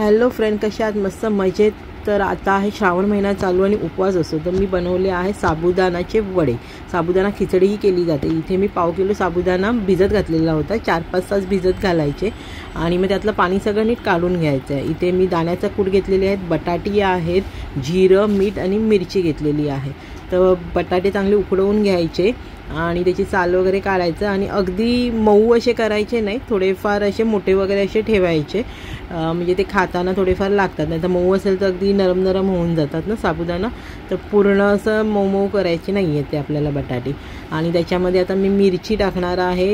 Hello friend, कशा आहात? मस्त मजेत. तर आता आहे श्रावण महिना चालू आणि उपवास असतो, तर मी बनवले आहे साबुदाणाचे वडे. साबुदाणा खिचडीही केली जाते. इथे मी पाव किलो साबुदाणा भिजत घातलेला होता. 4-5 तास भिजत घालायचे आणि मग त्यातलं पाणी सगळं नीट काढून घ्यायचं आहे. इथे मी दाण्याचा कूट घेतलेले आहेत, बटाटी आहेत, जिरं, मीठ आणि मिरची घेतलेली आहे. तर बटाटे चांगले उकडवून घ्यायचे आणि त्याची साल वगैरे काढायचं आणि अगदी मऊ असे करायचे नाही, थोडेफार असे मोठे वगैरे असे ठेवायचे, म्हणजे ते खाताना थोडेफार लागतात. नाही तर मऊ असेल तर अगदी नरम नरम होऊन जातात ना साबुदाणा. तर पूर्ण असं मऊ मऊ करायचे नाही आहे ते आपल्याला बटाटे. आणि त्याच्यामध्ये आता मी मिरची टाकणार आहे,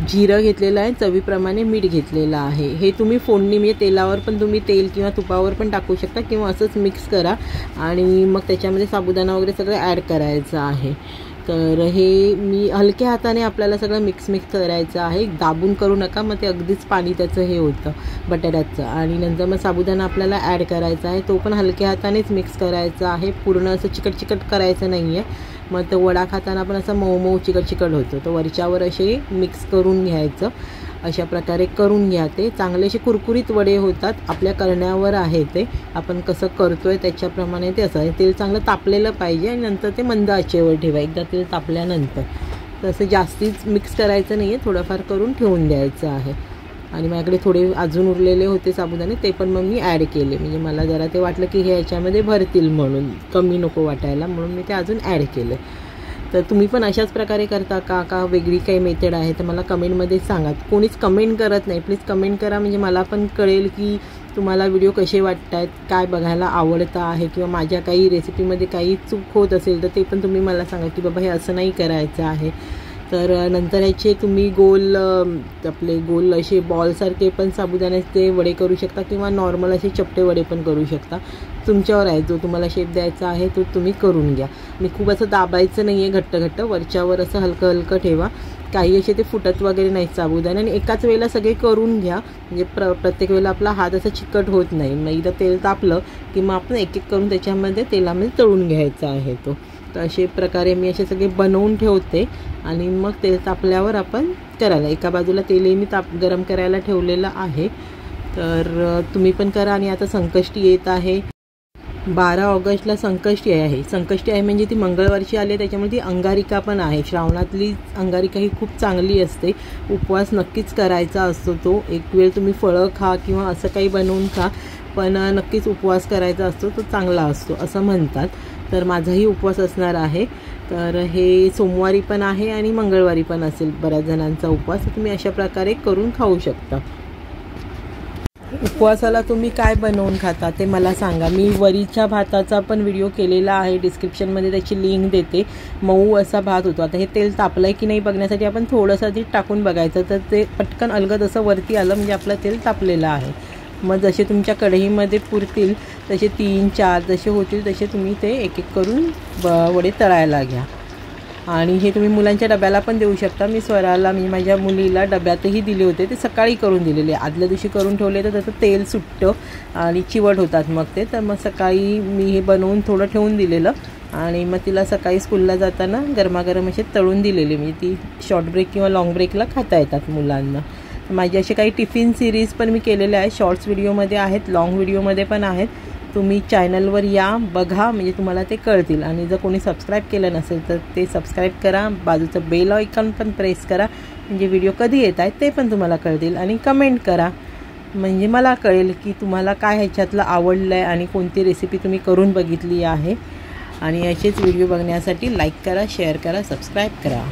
जिरं घेतलेलं आहे, चवीप्रमाणे मीठ घेतलेलं आहे. हे तुम्ही फोडणी म्हणजे तेलावर पण तुम्ही तेल किंवा तुपावर पण टाकू शकता किंवा असंच मिक्स करा आणि मग त्याच्यामध्ये साबुदाणा वगैरे सगळं ॲड करायचं आहे. तर हे मी हलक्या हाताने आपल्याला सगळं मिक्स करायचं आहे, दाबून करू नका, मग ते अगदीच पाणी त्याचं हे होतं बटाट्याचं. आणि नंतर मग साबुदाणा आपल्याला ॲड करायचा आहे, तो पण हलक्या हातानेच मिक्स करायचा आहे, पूर्ण असं चिकट करायचं नाही आहे. मग तो वडा खाताना पण असं मऊ मऊ चिकट होतं. तर वरच्यावर असे मिक्स करून घ्यायचं. अशा प्रकारे करून घ्या. ते चांगले असे कुरकुरीत वडे होतात. आपल्या करण्यावर आहे ते, आपण कसं करतोय त्याच्याप्रमाणे ते असं. तेल चांगलं तापलेलं पाहिजे आणि नंतर ते मंद आचेवर ठेवा. एकदा तेल तापल्यानंतर तसं जास्तीच मिक्स करायचं नाही आहे, थोडंफार करून ठेवून द्यायचं आहे. आणि माझ्याकडे थोडे अजून उरलेले होते साबुदाणे, ते पण मग मी ॲड केले. म्हणजे मला जरा ते वाटलं की हे याच्यामध्ये भरतील म्हणून, कमी नको वाटायला, म्हणून मी ते अजून ॲड केले. तर तुम्ही पण अशाच प्रकारे करता का वेगळी काही मेथड आहे तर मला कमेंटमध्ये सांगा. कोणीच कमेंट करत नाही, प्लीज कमेंट करा, म्हणजे मला पण कळेल की तुम्हाला व्हिडिओ कसे वाटत आहेत, काय बघायला आवडतं आहे, किंवा माझ्या काही रेसिपीमध्ये काही चूक होत असेल तर ते पण तुम्ही मला सांगा की बाबा हे असं नाही करायचं आहे. तर नंतर ह्याचे तुम्ही आपले गोल असे बॉलसारखे पण साबुदाण्याचे वडे करू शकता किंवा नॉर्मल असे चपटे वडे पण करू शकता. तुमच्यावर आहे, जो तुम्हाला शेप द्यायचा आहे तो तुम्ही करून घ्या. मी खूप असं दाबायचं नाही आहे घट्ट, वरच्यावर असं हलकं ठेवा. काही असे ते फुटत वगैरे नाही साबुदाणे. आणि एकाच वेळेला सगळे करून घ्या, म्हणजे प्रत्येक वेळेला आपला हात असं चिकट होत नाही. मग एकदा तेल तापलं की मग आपण एक करून त्याच्यामध्ये तेलामध्ये तळून घ्यायचा आहे तो. तर अशा प्रकारे मी असे सगळे बनवून ठेवते आणि मग तेल तापल्यावर आपण करायला. एका बाजूला तेलही मी गरम करायला ठेवलेलं आहे. तर तुम्ही पण करा. आणि आता संकष्टी येत आहे, 12 ऑगस्टला संकष्टी आहे. संकष्टी आहे म्हणजे ती मंगळवारची आली, त्याच्यामुळे ती अंगारिका पण आहे. श्रावणातली अंगारिका ही खूप चांगली असते. उपवास नक्कीच करायचा असतो तो. एक वेळ तुम्ही फळं खा किंवा असं काही बनवून खा, पण नक्कीच उपवास करायचा असतो, तो चांगला असतो असं म्हणतात. तर माझाही उपवास असणार आहे. तर हे सोमवारी पण आहे आणि मंगळवारी पण असेल बऱ्याच जणांचा उपवास. तुम्ही अशा प्रकारे करून खाऊ शकता. उपवासाला तुम्ही काय बनवून खाता ते मला सांगा. मी वरीच्या भाताचा पण व्हिडिओ केलेला आहे, डिस्क्रिप्शनमध्ये त्याची लिंक देते. मऊ असा भात होतो. आता हे तेल तापलं आहे की नाही बघण्यासाठी आपण थोडंसं ते टाकून बघायचं, तर ते पटकन अलगद असं वरती आलं म्हणजे आपलं तेल तापलेलं आहे. मग जसे तुमच्या कढईमध्ये पुरतील तसे 3-4 जसे होतील तसे तुम्ही ते एक करून वडे तळायला घ्या. आणि हे तुम्ही मुलांच्या डब्याला पण देऊ शकता. मी स्वराला, मी माझ्या मुलीला डब्यातही दिले होते. ते सकाळी करून दिलेले, आदल्या दिवशी करून ठेवले तर त्याचं तेल सुटतं आणि चिवट होतात मग ते. तर मग सकाळी मी हे बनवून थोडं ठेवून दिलेलं आणि मग तिला सकाळी स्कूलला जाताना गरमागरम असे तळून दिलेले. म्हणजे ती शॉर्ट ब्रेक किंवा लाँग ब्रेकला खाता येतात मुलांना. माझे असे काही टिफिन सिरीज पण मी केलेले आहेत, शॉर्ट्स व्हिडिओमध्ये आहेत, लाँग व्हिडिओमध्ये पण आहेत. तुम्ही चॅनलवर या, बघा, म्हणजे तुम्हाला ते कळतील. आणि जर कोणी सबस्क्राईब केलं नसेल तर ते सबस्क्राईब करा, बाजूचं बेल आयकॉन पण प्रेस करा, म्हणजे व्हिडिओ कधी येत आहेत ते पण तुम्हाला कळतील. आणि कमेंट करा, म्हणजे मला कळेल की तुम्हाला काय ह्याच्यातलं आवडलं आहे आणि कोणती रेसिपी तुम्ही करून बघितली आहे. आणि असेच व्हिडिओ बघण्यासाठी लाईक करा, शेअर करा, सबस्क्राईब करा.